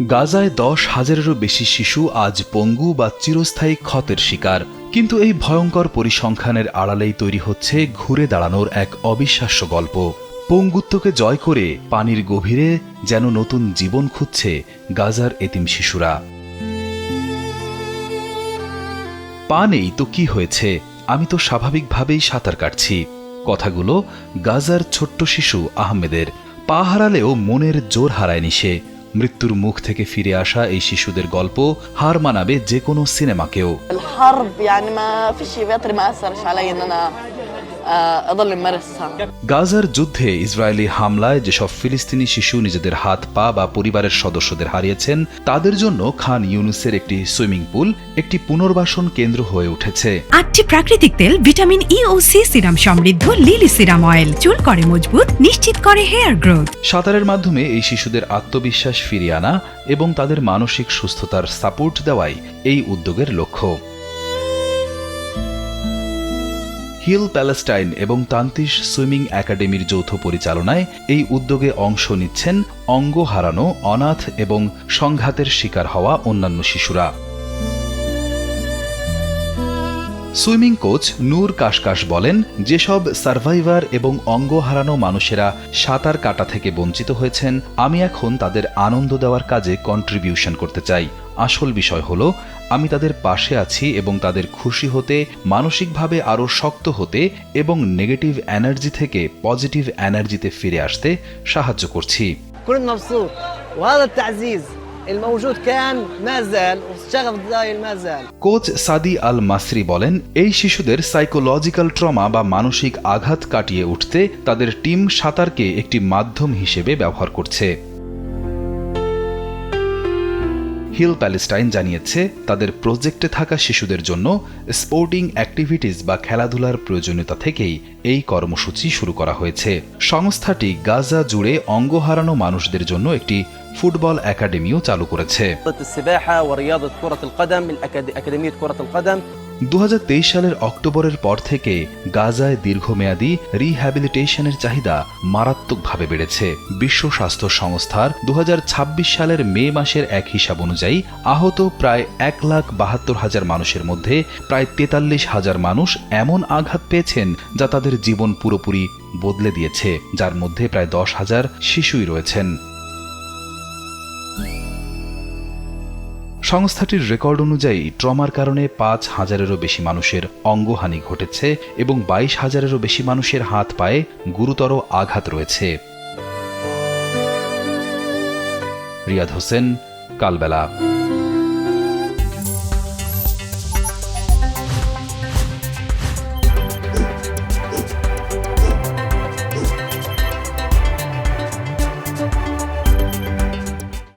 গাজায় 10,000-এরও বেশি শিশু আজ পঙ্গু বা চিরস্থায়ী ক্ষতের শিকার। কিন্তু এই ভয়ঙ্কর পরিসংখ্যানের আড়ালেই তৈরি হচ্ছে ঘুরে দাঁড়ানোর এক অবিশ্বাস্য গল্প। পঙ্গুত্বকে জয় করে পানির গভীরে যেন নতুন জীবন খুঁজছে গাজার এতিম শিশুরা। পা নেই তো কি হয়েছে, আমি তো স্বাভাবিকভাবেই সাঁতার কাটছি। কথাগুলো গাজার ছোট্ট শিশু আহমেদের। পা হারালেও মনের জোর হারায়নি সে। মৃত্যুর মুখ থেকে ফিরে আসা এই শিশুদের গল্প হার মানাবে যে কোনো সিনেমাকেও। গাজার যুদ্ধে ইসরায়েলি হামলায় যেসব ফিলিস্তিনি শিশু নিজেদের হাত পা বা পরিবারের সদস্যদের হারিয়েছেন, তাদের জন্য খান ইউনুসের একটি সুইমিং পুল একটি পুনর্বাসন কেন্দ্র হয়ে উঠেছে। 8টি প্রাকৃতিক তেল, ভিটামিন ই ও সি সিরাম সমৃদ্ধ লিলি সিরাম অয়েল চুল করে মজবুত, নিশ্চিত করে হেয়ার গ্রোথ। সাঁতারের মাধ্যমে এই শিশুদের আত্মবিশ্বাস ফিরিয়ে আনা এবং তাদের মানসিক সুস্থতার সাপোর্ট দেওয়াই এই উদ্যোগের লক্ষ্য। হিল প্যালেস্টাইন এবং তান্তিশ সুইমিং একাডেমির যৌথ পরিচালনায় এই উদ্যোগে অংশ নিচ্ছেন অঙ্গ হারানো, অনাথ এবং সংঘাতের শিকার হওয়া অন্যান্য শিশুরা। সুইমিং কোচ নূর কাশকাশ বলেন, যেসব সার্ভাইভার এবং অঙ্গ হারানো মানুষেরা সাঁতার কাটা থেকে বঞ্চিত হয়েছেন, আমি এখন তাদের আনন্দ দেওয়ার কাজে কন্ট্রিবিউশন করতে চাই। আসল বিষয় হলো আমি তাদের পাশে আছি এবং তাদের খুশি হতে, মানসিকভাবে আরও শক্ত হতে এবং নেগেটিভ এনার্জি থেকে পজিটিভ এনার্জিতে ফিরে আসতে সাহায্য করছি। কোচ সাদি আল মাসরি বলেন, এই শিশুদের সাইকোলজিক্যাল ট্রমা বা মানসিক আঘাত কাটিয়ে উঠতে তাদের টিম সাঁতারকে একটি মাধ্যম হিসেবে ব্যবহার করছে। হিল প্যালেস্টাইন জানিয়েছে, তাদের প্রজেক্টে থাকা শিশুদের জন্য স্পোর্টিং অ্যাক্টিভিটিস বা খেলাধুলার প্রয়োজনীয়তা থেকেই এই কর্মসূচি শুরু করা হয়েছে। সংস্থাটি গাজা জুড়ে অঙ্গ হারানো মানুষদের জন্য একটি ফুটবল একাডেমিও চালু করেছে। 2023 সালের অক্টোবরের পর থেকে গাজায় দীর্ঘমেয়াদী রিহ্যাবিলিটেশনের চাহিদা মারাত্মকভাবে বেড়েছে। বিশ্ব স্বাস্থ্য সংস্থার 2026 সালের মে মাসের এক হিসাব অনুযায়ী আহত প্রায় 1,72,000 মানুষের মধ্যে প্রায় 43,000 মানুষ এমন আঘাত পেয়েছেন যা তাদের জীবন পুরোপুরি বদলে দিয়েছে, যার মধ্যে প্রায় 10,000 শিশুই রয়েছেন। সংস্থাটির রেকর্ড অনুযায়ী ট্রমার কারণে 5,000-এরও বেশি মানুষের অঙ্গহানি ঘটেছে এবং 22,000-এরও বেশি মানুষের হাত পায়ে গুরুতর আঘাত রয়েছে। রিয়াদ হোসেন, কালবেলা।